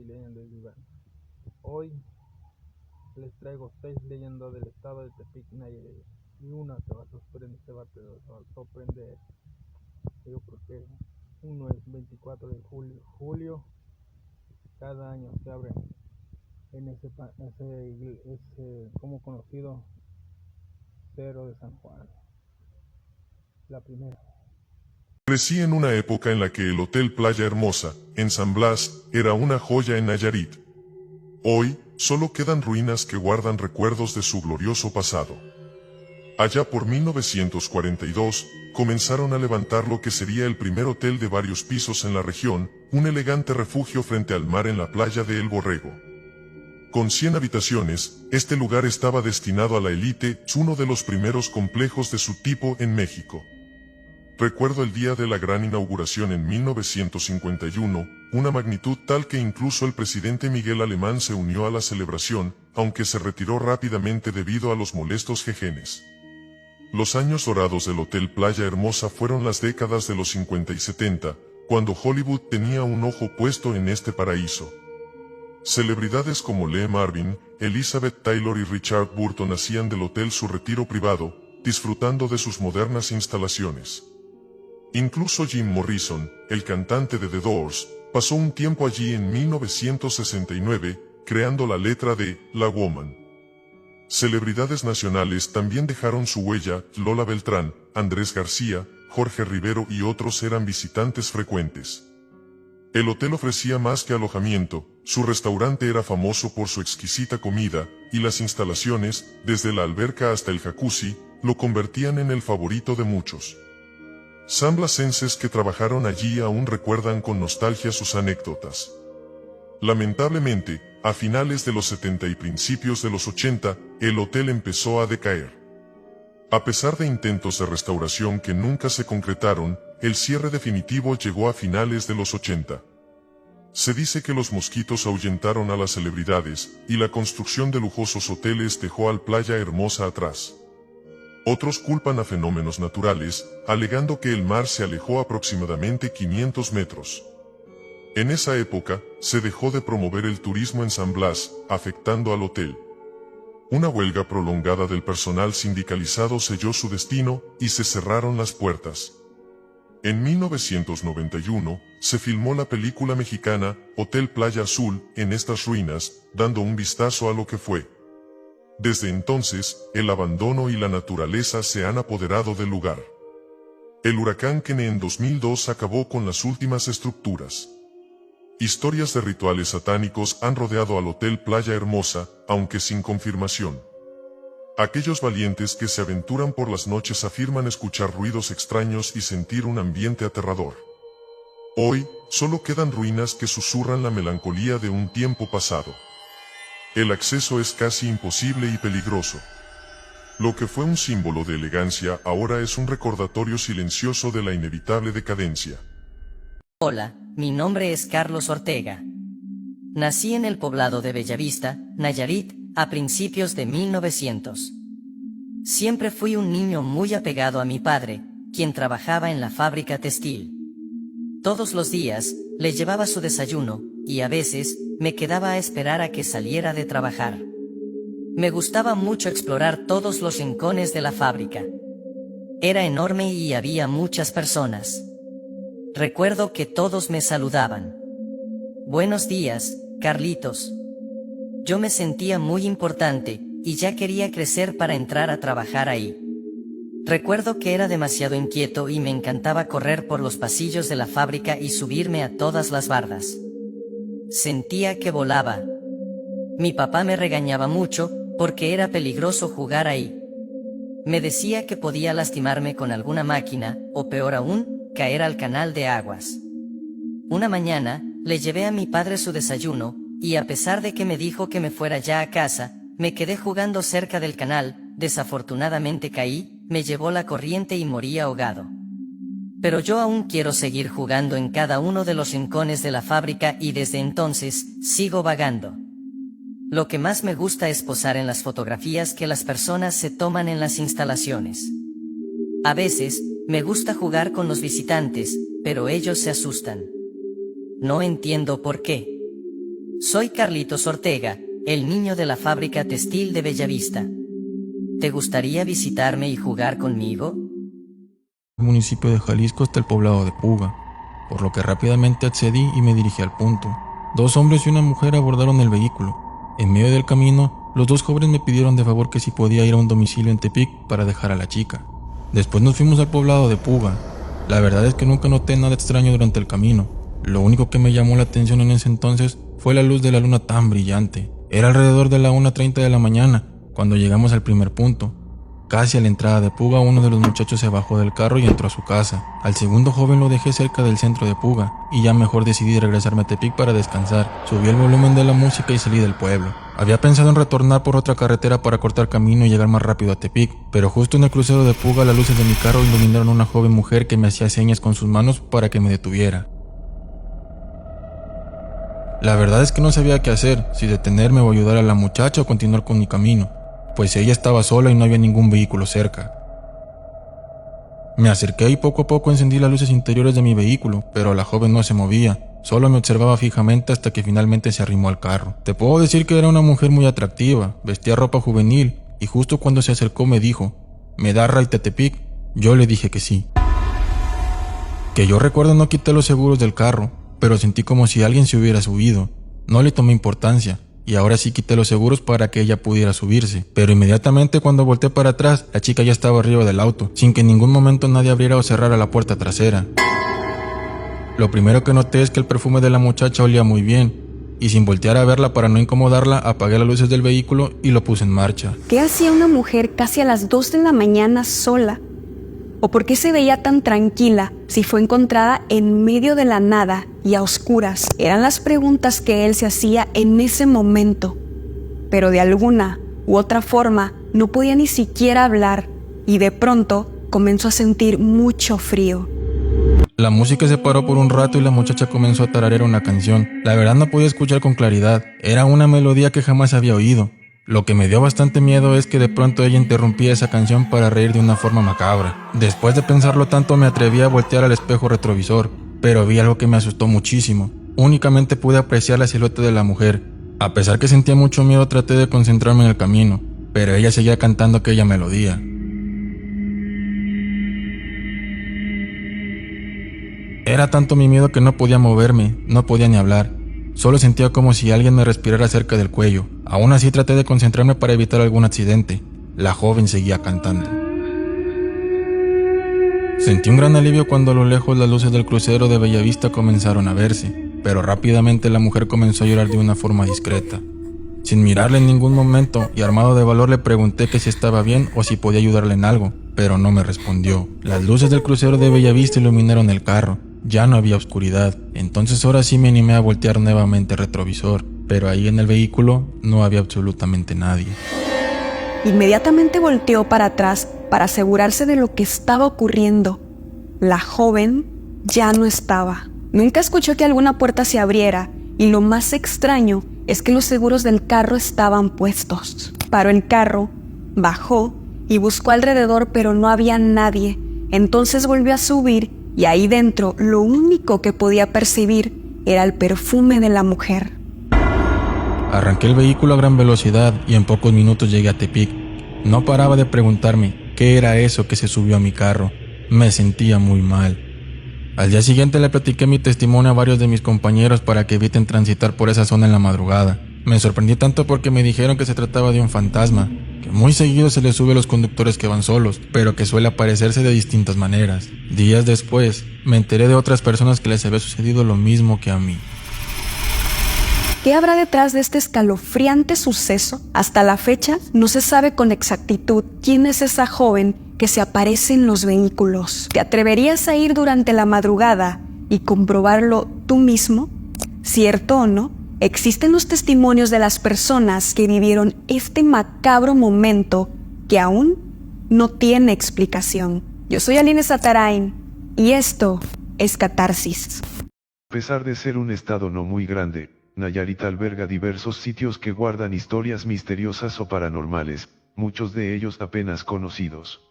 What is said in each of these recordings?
leyendas vivan. Hoy les traigo 6 leyendas del estado de Tepic, Nayarit, y una te va a sorprender, te va a sorprender. Yo creo que uno es 24 de julio, cada año se abre en ese como conocido Cerro de San Juan. La primera. Crecí en una época en la que el Hotel Playa Hermosa, en San Blas, era una joya en Nayarit. Hoy, solo quedan ruinas que guardan recuerdos de su glorioso pasado. Allá por 1942, comenzaron a levantar lo que sería el primer hotel de varios pisos en la región, un elegante refugio frente al mar en la playa de El Borrego. Con 100 habitaciones, este lugar estaba destinado a la élite, uno de los primeros complejos de su tipo en México. Recuerdo el día de la gran inauguración en 1951, una magnitud tal que incluso el presidente Miguel Alemán se unió a la celebración, aunque se retiró rápidamente debido a los molestos jejenes. Los años dorados del Hotel Playa Hermosa fueron las décadas de los 50 y 70, cuando Hollywood tenía un ojo puesto en este paraíso. Celebridades como Lee Marvin, Elizabeth Taylor y Richard Burton hacían del hotel su retiro privado, disfrutando de sus modernas instalaciones. Incluso Jim Morrison, el cantante de The Doors, pasó un tiempo allí en 1969, creando la letra de La Woman. Celebridades nacionales también dejaron su huella, Lola Beltrán, Andrés García, Jorge Rivero y otros eran visitantes frecuentes. El hotel ofrecía más que alojamiento, su restaurante era famoso por su exquisita comida, y las instalaciones, desde la alberca hasta el jacuzzi, lo convertían en el favorito de muchos. Sanblasenses que trabajaron allí aún recuerdan con nostalgia sus anécdotas. Lamentablemente, a finales de los 70 y principios de los 80, el hotel empezó a decaer. A pesar de intentos de restauración que nunca se concretaron, el cierre definitivo llegó a finales de los 80. Se dice que los mosquitos ahuyentaron a las celebridades, y la construcción de lujosos hoteles dejó al Playa Hermosa atrás. Otros culpan a fenómenos naturales, alegando que el mar se alejó aproximadamente 500 metros. En esa época, se dejó de promover el turismo en San Blas, afectando al hotel. Una huelga prolongada del personal sindicalizado selló su destino, y se cerraron las puertas. En 1991, se filmó la película mexicana, Hotel Playa Azul, en estas ruinas, dando un vistazo a lo que fue. Desde entonces, el abandono y la naturaleza se han apoderado del lugar. El huracán Kenneth en 2002 acabó con las últimas estructuras. Historias de rituales satánicos han rodeado al Hotel Playa Hermosa, aunque sin confirmación. Aquellos valientes que se aventuran por las noches afirman escuchar ruidos extraños y sentir un ambiente aterrador. Hoy, solo quedan ruinas que susurran la melancolía de un tiempo pasado. El acceso es casi imposible y peligroso. Lo que fue un símbolo de elegancia ahora es un recordatorio silencioso de la inevitable decadencia. Hola, mi nombre es Carlos Ortega. Nací en el poblado de Bellavista, Nayarit, a principios de 1900. Siempre fui un niño muy apegado a mi padre, quien trabajaba en la fábrica textil. Todos los días, le llevaba su desayuno, y a veces, me quedaba a esperar a que saliera de trabajar. Me gustaba mucho explorar todos los rincones de la fábrica. Era enorme y había muchas personas. Recuerdo que todos me saludaban. Buenos días, Carlitos. Yo me sentía muy importante, y ya quería crecer para entrar a trabajar ahí. Recuerdo que era demasiado inquieto y me encantaba correr por los pasillos de la fábrica y subirme a todas las bardas. Sentía que volaba. Mi papá me regañaba mucho, porque era peligroso jugar ahí. Me decía que podía lastimarme con alguna máquina, o peor aún, caer al canal de aguas. Una mañana, le llevé a mi padre su desayuno, y a pesar de que me dijo que me fuera ya a casa, me quedé jugando cerca del canal. Desafortunadamente caí, me llevó la corriente y morí ahogado. Pero yo aún quiero seguir jugando en cada uno de los rincones de la fábrica y desde entonces, sigo vagando. Lo que más me gusta es posar en las fotografías que las personas se toman en las instalaciones. A veces, me gusta jugar con los visitantes, pero ellos se asustan. No entiendo por qué. Soy Carlitos Ortega, el niño de la fábrica textil de Bellavista. ¿Te gustaría visitarme y jugar conmigo? Municipio de Jalisco hasta el poblado de Puga, por lo que rápidamente accedí y me dirigí al punto. 2 hombres y una mujer abordaron el vehículo. En medio del camino, los 2 jóvenes me pidieron de favor que si podía ir a un domicilio en Tepic para dejar a la chica. Después nos fuimos al poblado de Puga. La verdad es que nunca noté nada extraño durante el camino. Lo único que me llamó la atención en ese entonces fue la luz de la luna tan brillante. Era alrededor de la 1:30 de la mañana cuando llegamos al primer punto. Casi a la entrada de Puga, uno de los muchachos se bajó del carro y entró a su casa. Al segundo joven lo dejé cerca del centro de Puga y ya mejor decidí regresarme a Tepic para descansar. Subí el volumen de la música y salí del pueblo. Había pensado en retornar por otra carretera para cortar camino y llegar más rápido a Tepic, pero justo en el crucero de Puga las luces de mi carro iluminaron a una joven mujer que me hacía señas con sus manos para que me detuviera. La verdad es que no sabía qué hacer, si detenerme o ayudar a la muchacha o continuar con mi camino, pues ella estaba sola y no había ningún vehículo cerca. Me acerqué y poco a poco encendí las luces interiores de mi vehículo, pero la joven no se movía, solo me observaba fijamente hasta que finalmente se arrimó al carro. Te puedo decir que era una mujer muy atractiva, vestía ropa juvenil y justo cuando se acercó me dijo, ¿me da ride a Tepic? Yo le dije que sí. Que yo recuerdo no quité los seguros del carro, pero sentí como si alguien se hubiera subido. No le tomé importancia, y ahora sí quité los seguros para que ella pudiera subirse. Pero inmediatamente cuando volteé para atrás, la chica ya estaba arriba del auto, sin que en ningún momento nadie abriera o cerrara la puerta trasera. Lo primero que noté es que el perfume de la muchacha olía muy bien, y sin voltear a verla para no incomodarla, apagué las luces del vehículo y lo puse en marcha. ¿Qué hacía una mujer casi a las 2 de la mañana sola? ¿O por qué se veía tan tranquila si fue encontrada en medio de la nada y a oscuras? Eran las preguntas que él se hacía en ese momento. Pero de alguna u otra forma no podía ni siquiera hablar y de pronto comenzó a sentir mucho frío. La música se paró por un rato y la muchacha comenzó a tararear una canción. La verdad no podía escuchar con claridad. Era una melodía que jamás había oído. Lo que me dio bastante miedo es que de pronto ella interrumpía esa canción para reír de una forma macabra. Después de pensarlo tanto me atreví a voltear al espejo retrovisor, pero vi algo que me asustó muchísimo. Únicamente pude apreciar la silueta de la mujer. A pesar que sentía mucho miedo traté de concentrarme en el camino, pero ella seguía cantando aquella melodía. Era tanto mi miedo que no podía moverme, no podía ni hablar. Solo sentía como si alguien me respirara cerca del cuello. Aún así traté de concentrarme para evitar algún accidente. La joven seguía cantando. Sentí un gran alivio cuando a lo lejos las luces del crucero de Bellavista comenzaron a verse, pero rápidamente la mujer comenzó a llorar de una forma discreta. Sin mirarle en ningún momento y armado de valor le pregunté que si estaba bien o si podía ayudarle en algo, pero no me respondió. Las luces del crucero de Bellavista iluminaron el carro. Ya no había oscuridad, entonces ahora sí me animé a voltear nuevamente el retrovisor, pero ahí en el vehículo no había absolutamente nadie. Inmediatamente volteó para atrás para asegurarse de lo que estaba ocurriendo. La joven ya no estaba. Nunca escuchó que alguna puerta se abriera y lo más extraño es que los seguros del carro estaban puestos. Paró el carro, bajó y buscó alrededor, pero no había nadie. Entonces volvió a subir y ahí dentro lo único que podía percibir era el perfume de la mujer. Arranqué el vehículo a gran velocidad y en pocos minutos llegué a Tepic. No paraba de preguntarme qué era eso que se subió a mi carro. Me sentía muy mal. Al día siguiente le platiqué mi testimonio a varios de mis compañeros para que eviten transitar por esa zona en la madrugada. Me sorprendí tanto porque me dijeron que se trataba de un fantasma, que muy seguido se le sube a los conductores que van solos, pero que suele aparecerse de distintas maneras. Días después, me enteré de otras personas que les había sucedido lo mismo que a mí. ¿Qué habrá detrás de este escalofriante suceso? Hasta la fecha, no se sabe con exactitud quién es esa joven que se aparece en los vehículos. ¿Te atreverías a ir durante la madrugada y comprobarlo tú mismo? ¿Cierto o no? Existen los testimonios de las personas que vivieron este macabro momento que aún no tiene explicación. Yo soy Aline Satarain y esto es Catarsis. A pesar de ser un estado no muy grande, Nayarit alberga diversos sitios que guardan historias misteriosas o paranormales, muchos de ellos apenas conocidos.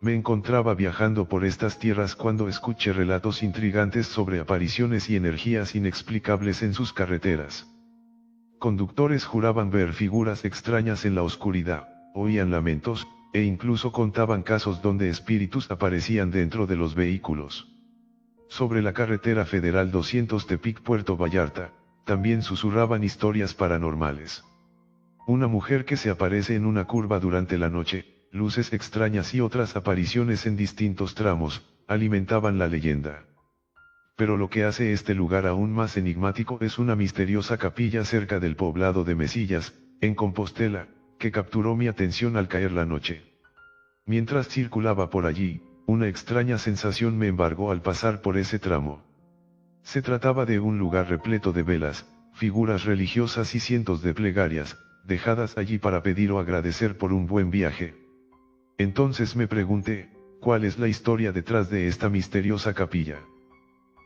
Me encontraba viajando por estas tierras cuando escuché relatos intrigantes sobre apariciones y energías inexplicables en sus carreteras. conductores juraban ver figuras extrañas en la oscuridad, oían lamentos, e incluso contaban casos donde espíritus aparecían dentro de los vehículos. Sobre la carretera federal 200 Tepic-Puerto Vallarta, también susurraban historias paranormales. Una mujer que se aparece en una curva durante la noche, luces extrañas y otras apariciones en distintos tramos, alimentaban la leyenda. Pero lo que hace este lugar aún más enigmático es una misteriosa capilla cerca del poblado de Mesillas, en Compostela, que capturó mi atención al caer la noche. Mientras circulaba por allí, una extraña sensación me embargó al pasar por ese tramo. Se trataba de un lugar repleto de velas, figuras religiosas y cientos de plegarias, dejadas allí para pedir o agradecer por un buen viaje. Entonces me pregunté, ¿cuál es la historia detrás de esta misteriosa capilla?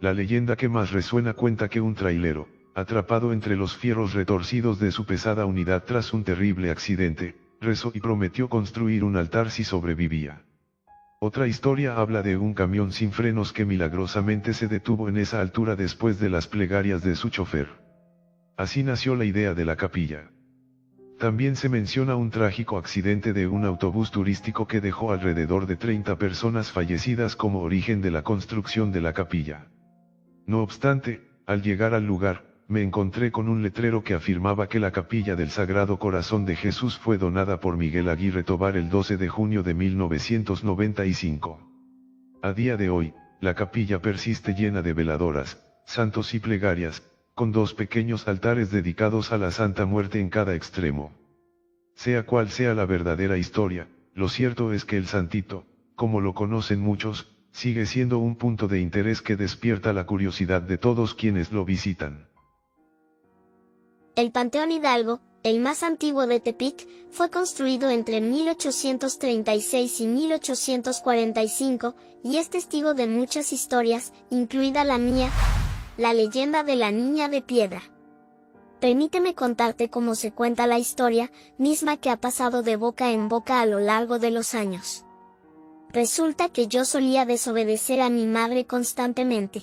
La leyenda que más resuena cuenta que un trailero, atrapado entre los fierros retorcidos de su pesada unidad tras un terrible accidente, rezó y prometió construir un altar si sobrevivía. Otra historia habla de un camión sin frenos que milagrosamente se detuvo en esa altura después de las plegarias de su chofer. Así nació la idea de la capilla. También se menciona un trágico accidente de un autobús turístico que dejó alrededor de 30 personas fallecidas como origen de la construcción de la capilla. No obstante, al llegar al lugar, me encontré con un letrero que afirmaba que la capilla del Sagrado Corazón de Jesús fue donada por Miguel Aguirre Tobar el 12 de junio de 1995. A día de hoy, la capilla persiste llena de veladoras, santos y plegarias, con dos pequeños altares dedicados a la Santa Muerte en cada extremo. Sea cual sea la verdadera historia, lo cierto es que el Santito, como lo conocen muchos, sigue siendo un punto de interés que despierta la curiosidad de todos quienes lo visitan. El Panteón Hidalgo, el más antiguo de Tepic, fue construido entre 1836 y 1845, y es testigo de muchas historias, incluida la mía, la leyenda de la Niña de Piedra. Permíteme contarte cómo se cuenta la historia, misma que ha pasado de boca en boca a lo largo de los años. Resulta que yo solía desobedecer a mi madre constantemente.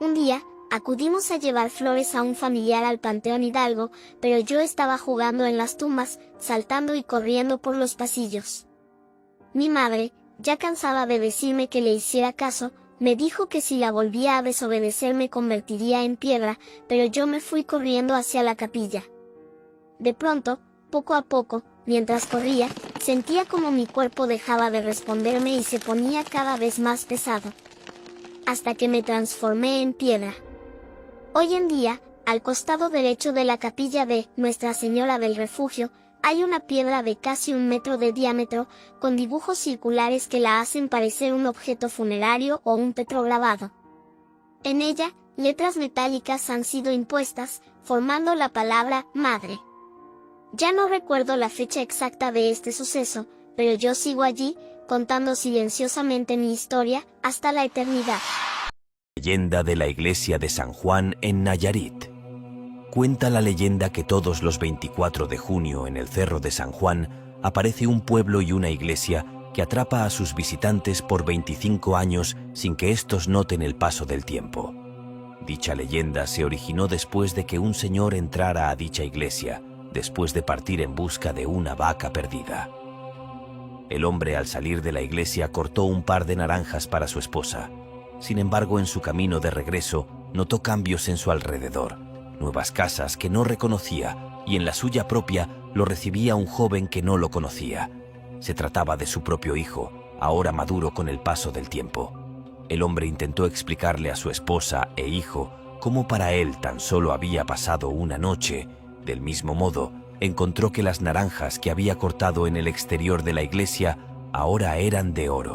Un día, acudimos a llevar flores a un familiar al Panteón Hidalgo, pero yo estaba jugando en las tumbas, saltando y corriendo por los pasillos. Mi madre, ya cansada de decirme que le hiciera caso, me dijo que si la volvía a desobedecer me convertiría en piedra, pero yo me fui corriendo hacia la capilla. De pronto, poco a poco, mientras corría, sentía como mi cuerpo dejaba de responderme y se ponía cada vez más pesado, hasta que me transformé en piedra. Hoy en día, al costado derecho de la capilla de Nuestra Señora del Refugio, hay una piedra de casi 1 metro de diámetro, con dibujos circulares que la hacen parecer un objeto funerario o un petrograbado. En ella, letras metálicas han sido impuestas, formando la palabra Madre. Ya no recuerdo la fecha exacta de este suceso, pero yo sigo allí, contando silenciosamente mi historia, hasta la eternidad. Leyenda de la iglesia de San Juan en Nayarit. Cuenta la leyenda que todos los 24 de junio en el Cerro de San Juan aparece un pueblo y una iglesia que atrapa a sus visitantes por 25 años sin que éstos noten el paso del tiempo. Dicha leyenda se originó después de que un señor entrara a dicha iglesia, después de partir en busca de una vaca perdida. El hombre al salir de la iglesia cortó un par de naranjas para su esposa. Sin embargo, en su camino de regreso, notó cambios en su alrededor, nuevas casas que no reconocía, y en la suya propia lo recibía un joven que no lo conocía. Se trataba de su propio hijo, ahora maduro con el paso del tiempo. El hombre intentó explicarle a su esposa e hijo cómo para él tan solo había pasado una noche. Del mismo modo, encontró que las naranjas que había cortado en el exterior de la iglesia ahora eran de oro.